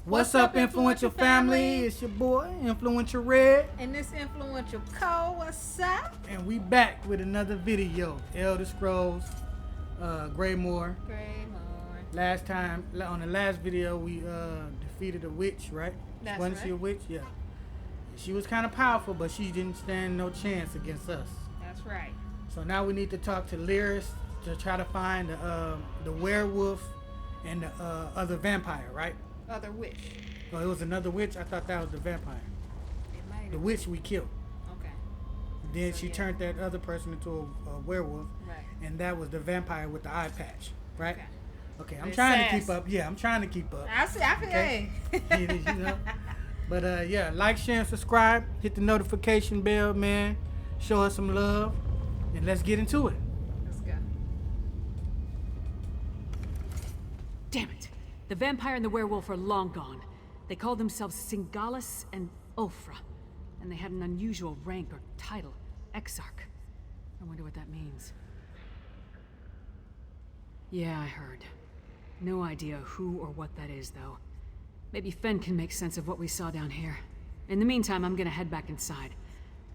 What's up, influential family? It's your boy, Influential Red. And this Influential Co. What's up? And we back with another video. Elder Scrolls, Greymoor. Last time, on the last video, we defeated a witch, right? That's Wasn't right. she a witch? Yeah. She was kind of powerful, but she didn't stand no chance against us. That's right. So now we need to talk to Lyris to try to find the werewolf and the other vampire, right? Other witch. Oh, it was another witch? I thought that was the vampire. It might have The been. witch we killed. Okay. Then So, she yeah. turned that other person into a werewolf. Right. And that was the vampire with the eye patch, right? Okay. I'm It's trying to sass. keep up. Yeah, I'm trying to keep up. I see. I feel Okay. hey. You know? But yeah, like, share, and subscribe. Hit the notification bell, man. Show us some love. And let's get into it. Let's go. Damn it! The vampire and the werewolf are long gone. They call themselves Singalis and Ulfra, and they had an unusual rank or title, Exarch. I wonder what that means. Yeah, I heard. No idea who or what that is, though. Maybe Fen can make sense of what we saw down here. In the meantime, I'm gonna head back inside.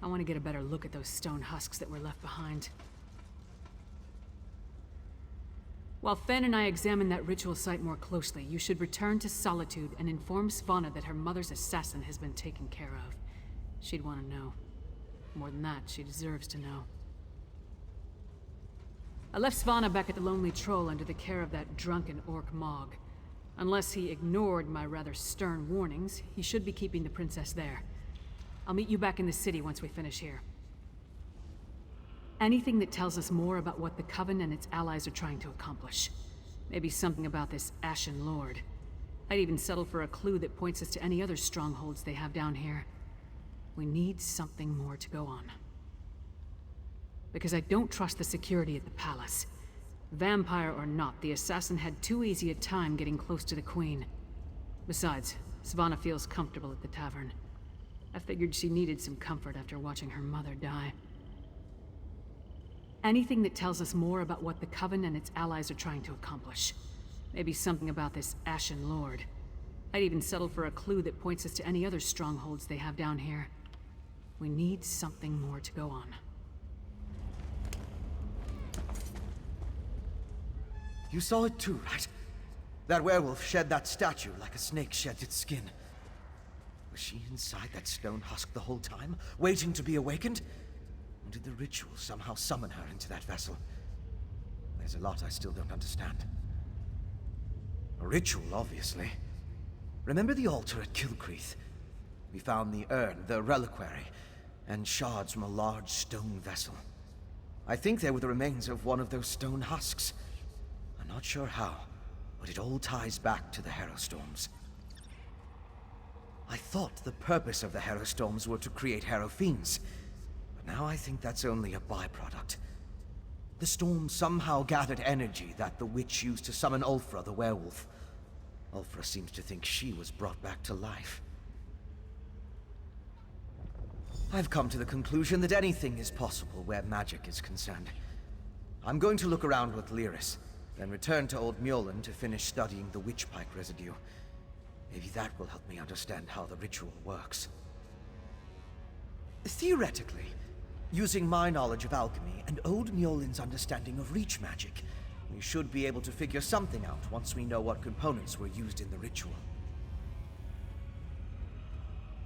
I want to get a better look at those stone husks that were left behind. While Fen and I examine that ritual site more closely, you should return to Solitude and inform Svana that her mother's assassin has been taken care of. She'd want to know. More than that, she deserves to know. I left Svana back at the Lonely Troll under the care of that drunken orc Mog. Unless he ignored my rather stern warnings, he should be keeping the princess there. I'll meet you back in the city once we finish here. Anything that tells us more about what the Coven and its allies are trying to accomplish. Maybe something about this Ashen Lord. I'd even settle for a clue that points us to any other strongholds they have down here. We need something more to go on. Because I don't trust the security at the palace. Vampire or not, the assassin had too easy a time getting close to the Queen. Besides, Svana feels comfortable at the tavern. I figured she needed some comfort after watching her mother die. Anything that tells us more about what the Coven and its allies are trying to accomplish. Maybe something about this Ashen Lord. I'd even settle for a clue that points us to any other strongholds they have down here. We need something more to go on. You saw it too, right? That werewolf shed that statue like a snake sheds its skin. Was she inside that stone husk the whole time, waiting to be awakened? Or did the ritual somehow summon her into that vessel? There's a lot I still don't understand. A ritual, obviously. Remember the altar at Kilcreath? We found the urn, the reliquary, and shards from a large stone vessel. I think they were the remains of one of those stone husks. I'm not sure how, but it all ties back to the harrowstorms. I thought the purpose of the harrowstorms were to create harrow fiends. Now I think that's only a byproduct. The storm somehow gathered energy that the witch used to summon Ulfra, the werewolf. Ulfra seems to think she was brought back to life. I've come to the conclusion that anything is possible where magic is concerned. I'm going to look around with Lyris, then return to Old Mjolnir to finish studying the witchpike residue. Maybe that will help me understand how the ritual works. Theoretically, using my knowledge of alchemy and Old Mjolnir's understanding of reach magic, we should be able to figure something out once we know what components were used in the ritual.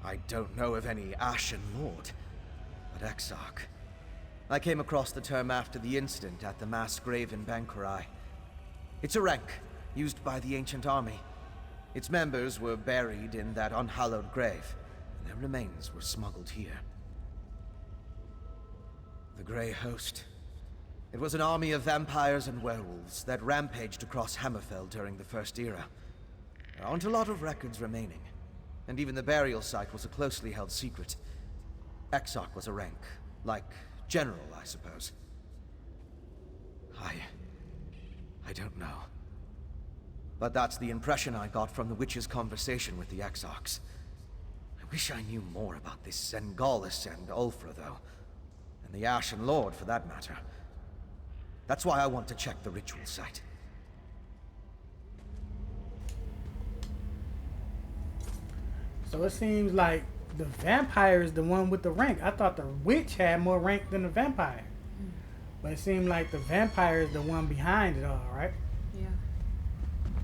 I don't know of any Ashen Lord, but Exarch. I came across the term after the incident at the mass grave in Bankurai. It's a rank used by the ancient army. Its members were buried in that unhallowed grave, and their remains were smuggled here. The Grey Host. It was an army of vampires and werewolves that rampaged across Hammerfell during the First Era. There aren't a lot of records remaining, and even the burial site was a closely held secret. Exarch was a rank, like General, I suppose. I don't know. But that's the impression I got from the witch's conversation with the Exarchs. I wish I knew more about this Singalis and Ulfra, though. And the Ashen Lord, for that matter. That's why I want to check the ritual site. So it seems like the vampire is the one with the rank. I thought the witch had more rank than the vampire. But it seemed like the vampire is the one behind it all, right? Yeah.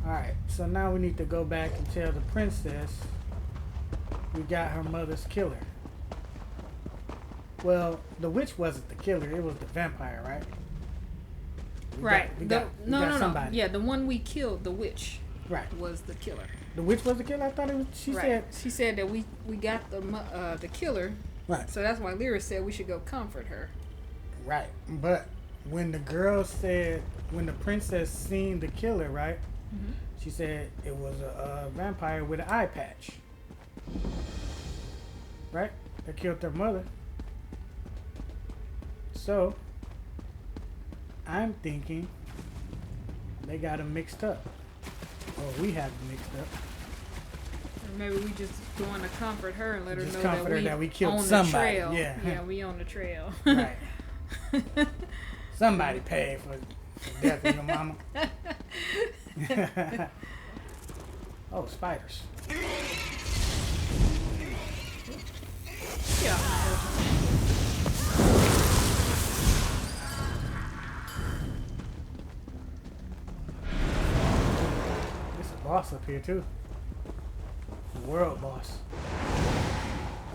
Alright, so now we need to go back and tell the princess we got her mother's killer. Well, the witch wasn't the killer, it was the vampire, right? We got somebody. Yeah, the one we killed, the witch, right, was the killer. The witch was the killer? I thought it was, she said that we got the killer. Right. So that's why Lyra said we should go comfort her. Right. But when the girl said, when the princess seen the killer, right? Mm-hmm. She said it was a vampire with an eye patch. Right? That killed their mother. So, I'm thinking they got them mixed up. Or we have them mixed up. Or maybe we just going to comfort her and let her Just know comfort her that we killed on somebody. The trail. Yeah. Yeah, we on the trail. Right. Somebody paid for the death of your mama. Oh, spiders. Yeah. There's a boss up here too. The world boss.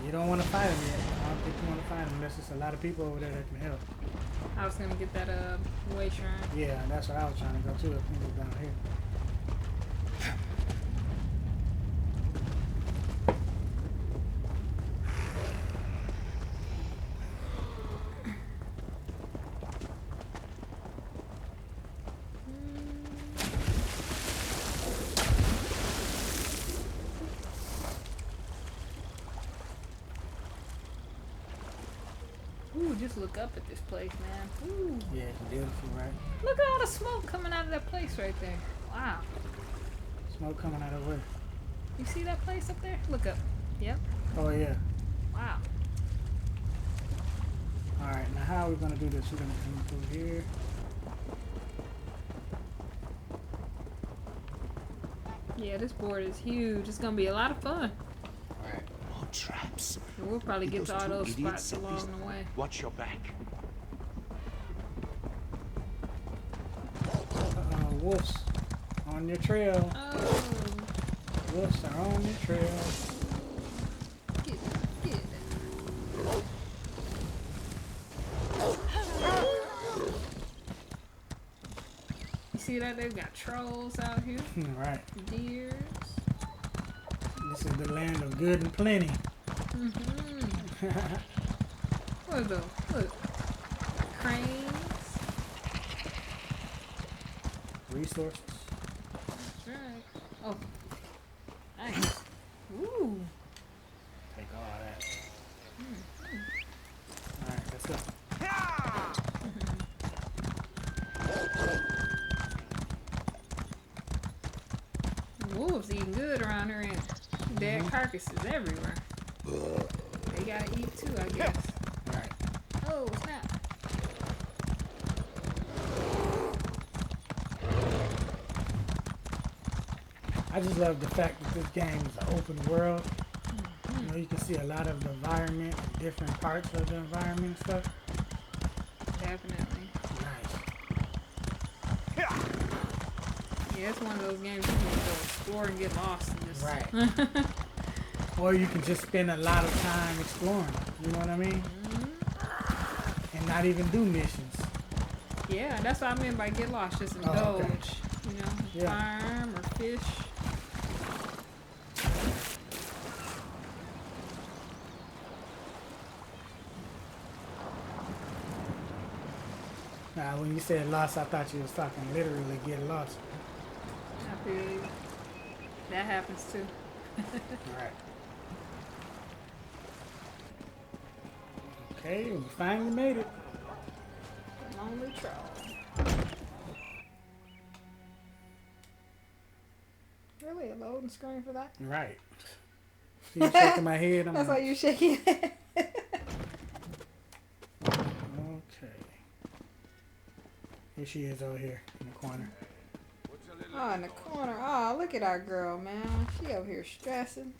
You don't want to fight him yet. I don't think you want to fight him unless there's a lot of people over there that can help. I was gonna get that way shrine. Yeah, that's what I was trying to go to. I think it's down here. Ooh, just look up at this place, man. Ooh. Yeah, it's beautiful, right? Look at all the smoke coming out of that place right there. Wow. Smoke coming out of where? You see that place up there? Look up. Yep. Oh, yeah. Wow. Alright, now how are we going to do this? We're going to come through here. Yeah, this board is huge. It's gonna be a lot of fun. Alright. More traps. And we'll probably get to all those spots along the way. Watch your back. Wolves on your trail. Oh. Wolves are on your trail. Get it. You see that? They've got trolls out here. Right. Deers. This is the land of good and plenty. Mm-hmm. What are those? Look. Cranes. Resources. That's right. Oh. Nice. Ooh. Take all that. Alright, let's go. Wolves eating good around here, and dead carcasses everywhere. They gotta eat too, I guess. Right. Oh, snap. I just love the fact that this game is an open world. You know, you can see a lot of the environment, different parts of the environment and stuff. Definitely. Nice. Yeah, it's one of those games you can go explore and get lost and just... Right. Or you can just spend a lot of time exploring. You know what I mean? And not even do missions. Yeah, that's what I meant by get lost. Just indulge. Oh, okay. You know, Yeah. farm or fish. Now, when you said lost, I thought you was talking literally get lost. I feel you. That happens too. Alright. Okay, we finally made it. Lonely troll. Really? A loading screen for that? Right. See you shaking my head? That's why you're shaking your head. Okay. Here she is over here in the corner. Oh, in the corner. Oh, look at our girl, man. She over here stressing.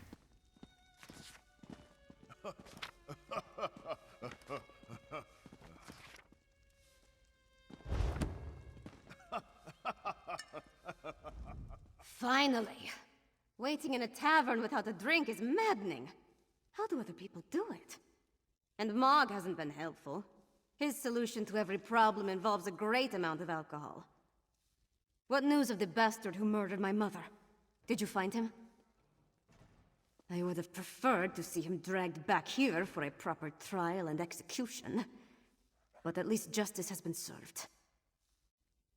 Finally! Waiting in a tavern without a drink is maddening. How do other people do it? And Mog hasn't been helpful. His solution to every problem involves a great amount of alcohol. What news of the bastard who murdered my mother? Did you find him? I would have preferred to see him dragged back here for a proper trial and execution. But at least justice has been served.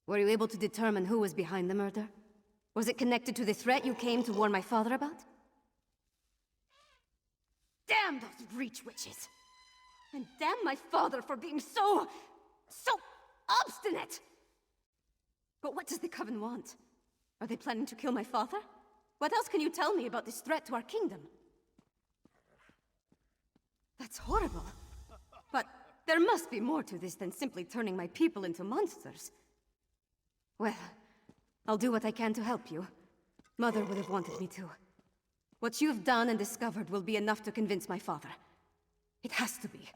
Were you able to determine who was behind the murder? Was it connected to the threat you came to warn my father about? Damn those Reach witches! And damn my father for being so obstinate! But what does the Coven want? Are they planning to kill my father? What else can you tell me about this threat to our kingdom? That's horrible. But there must be more to this than simply turning my people into monsters. Well, I'll do what I can to help you. Mother would have wanted me to. What you've done and discovered will be enough to convince my father. It has to be.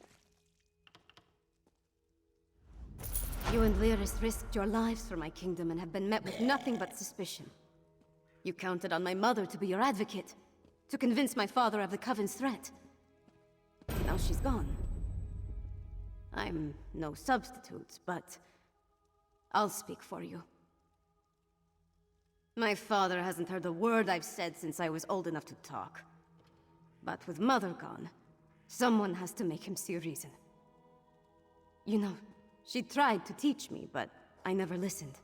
You and Lyris risked your lives for my kingdom and have been met with nothing but suspicion. You counted on my mother to be your advocate, to convince my father of the Coven's threat. Now she's gone. I'm no substitute, but I'll speak for you. My father hasn't heard a word I've said since I was old enough to talk. But with Mother gone, someone has to make him see reason. You know, she tried to teach me, but I never listened.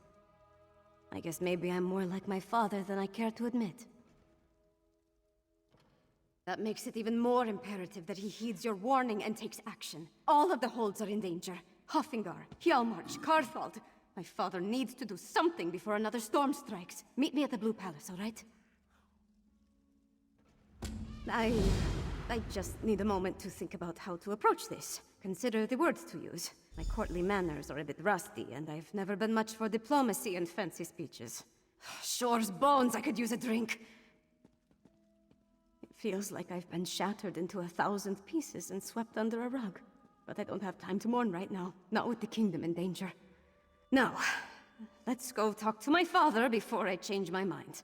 I guess maybe I'm more like my father than I care to admit. That makes it even more imperative that he heeds your warning and takes action. All of the holds are in danger. Hoffingar, Hjalmarch, Karthald. My father needs to do something before another storm strikes. Meet me at the Blue Palace, all right? I just need a moment to think about how to approach this. Consider the words to use. My courtly manners are a bit rusty, and I've never been much for diplomacy and fancy speeches. Shore's bones, I could use a drink. It feels like I've been shattered into 1,000 pieces and swept under a rug. But I don't have time to mourn right now, not with the kingdom in danger. Now, let's go talk to my father before I change my mind.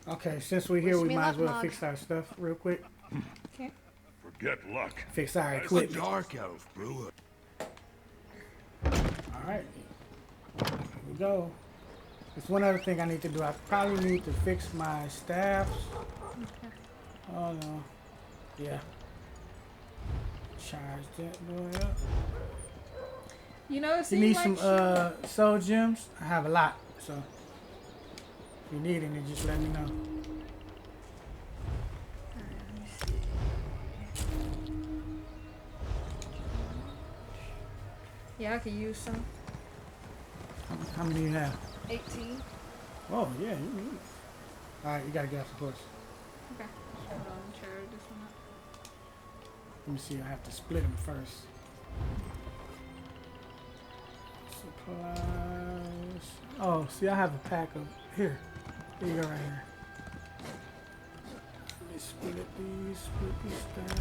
Okay, since we're here, we might as well fix our stuff real quick. Okay. Forget luck. Fix our That's equipment. a dark elf brewer. Alright. Here we go. There's one other thing I need to do. I probably need to fix my staffs. Okay. Oh no. Yeah. Charge that boy up. You know, it You seems need like some soul gems? I have a lot, so if you need any, just let me know. Yeah, I could use some. How many do you have? 18. Oh yeah. Alright, you gotta get off the horse. Okay. Hold on, chair this one up. Let me see, I have to split them first. Supplies. Oh, see, I have a pack of here. Here you go, right here. Let me split this stack.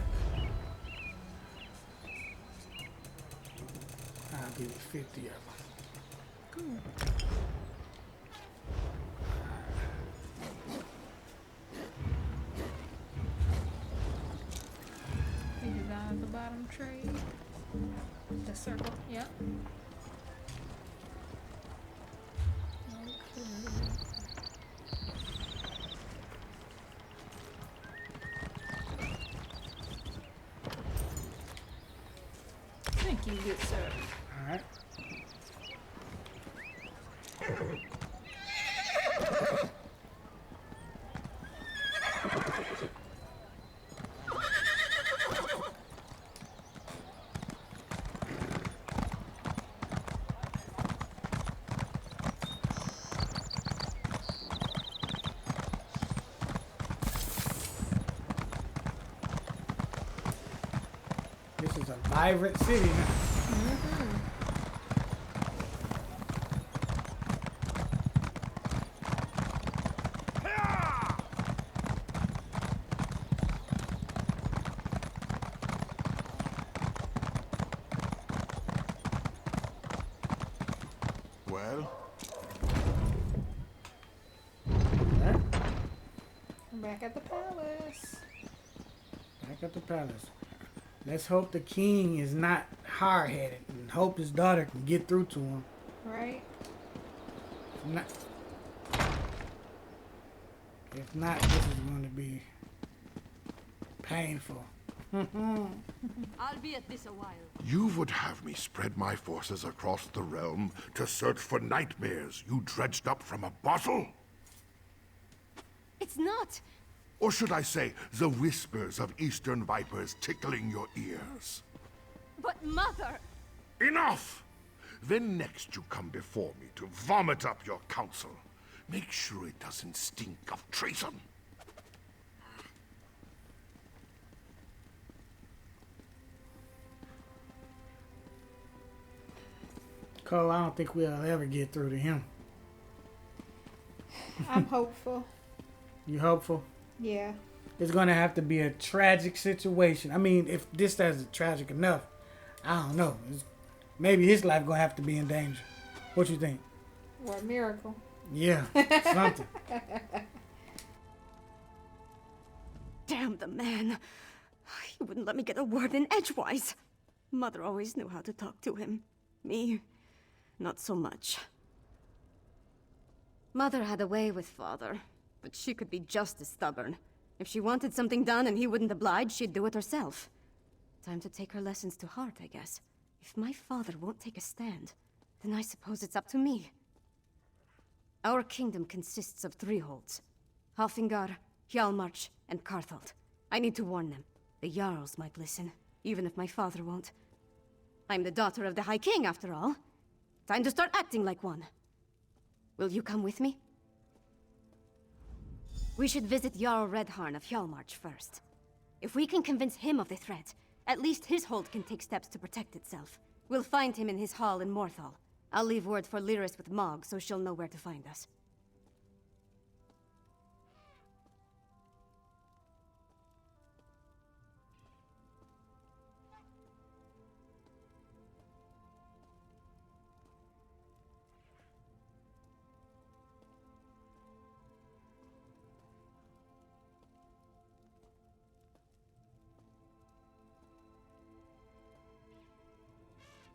I'll give you 50 of them. Cool. These are down at the bottom tray. The circle, yep. Thank you, good sir. Alright. This is a vibrant city now. Well? I'm back at the palace. Back at the palace. Let's hope the king is not hard-headed and hope his daughter can get through to him. Right? If not, this is going to be painful. I'll be at this a while. You would have me spread my forces across the realm to search for nightmares you dredged up from a bottle? It's not. Or should I say, the whispers of eastern vipers tickling your ears? But Mother! Enough! Then next you come before me to vomit up your counsel. Make sure it doesn't stink of treason. Cole, I don't think we'll ever get through to him. I'm hopeful. You hopeful? Yeah. It's going to have to be a tragic situation. I mean, if this isn't tragic enough, I don't know. Maybe his life going to have to be in danger. What you think? What a miracle. Yeah, something. Damn the man. He wouldn't let me get a word in edgewise. Mother always knew how to talk to him. Me, not so much. Mother had a way with Father, but she could be just as stubborn. If she wanted something done and he wouldn't oblige, she'd do it herself. Time to take her lessons to heart, I guess. If my father won't take a stand, then I suppose it's up to me. Our kingdom consists of 3 holds. Halfingar, Hjalmarch, and Karthald. I need to warn them. The Jarls might listen, even if my father won't. I'm the daughter of the High King, after all. Time to start acting like one. Will you come with me? We should visit Jarl Redharn of Hjalmarch first. If we can convince him of the threat, at least his hold can take steps to protect itself. We'll find him in his hall in Morthal. I'll leave word for Lyris with Mog, so she'll know where to find us.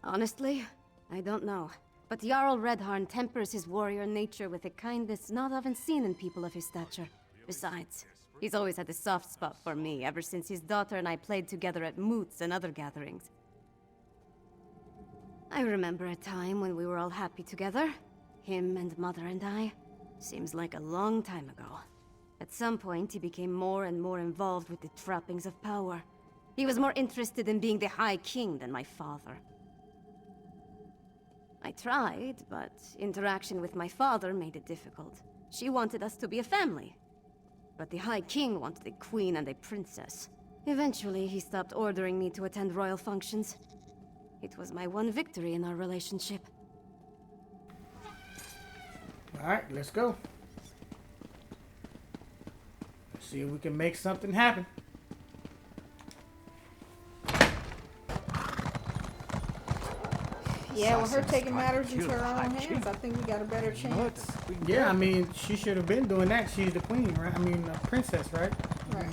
Honestly, I don't know. But Jarl Redharn tempers his warrior nature with a kindness not often seen in people of his stature. Besides, he's always had a soft spot for me ever since his daughter and I played together at moots and other gatherings. I remember a time when we were all happy together. Him and Mother and I. Seems like a long time ago. At some point, he became more and more involved with the trappings of power. He was more interested in being the High King than my father. I tried, but interaction with my father made it difficult. She wanted us to be a family. But the High King wanted a queen and a princess. Eventually, he stopped ordering me to attend royal functions. It was my one victory in our relationship. Alright, let's go. Let's see if we can make something happen. Yeah, with her taking matters into her own hands, I think we got a better chance. Yeah, I mean, she should have been doing that. She's the queen, right? I mean, a princess, right? Right.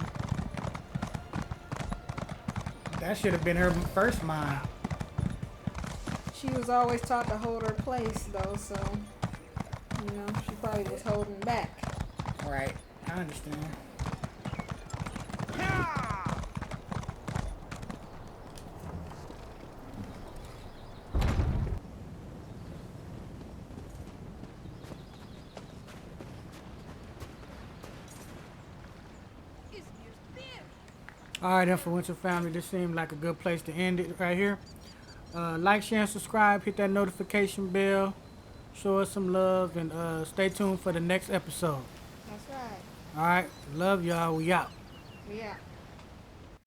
That should have been her first mind. She was always taught to hold her place, though, so, you know, she probably was holding back. Right. I understand. Alright, Influential family, this seemed like a good place to end it right here. Like, share, and subscribe. Hit that notification bell. Show us some love, and stay tuned for the next episode. That's right. Alright, love y'all. We out. We out.